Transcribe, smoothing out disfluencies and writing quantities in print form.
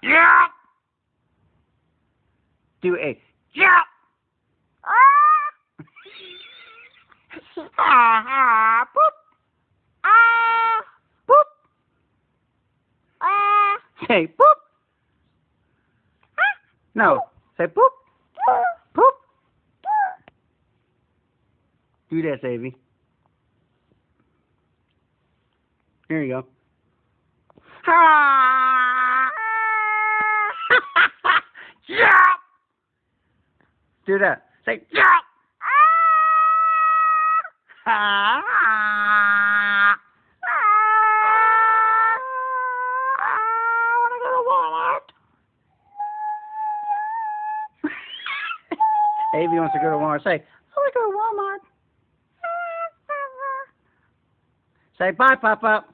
Yeah. Do a yeah. Boop. Boop. Say boop. No. Say boop. Boop. Do that, Savvy. Here you go. Yeah. Do that. Say yeah. I want to go to Walmart. Avy wants to go to Walmart. Say, I want to go to Walmart. Say bye, Papa.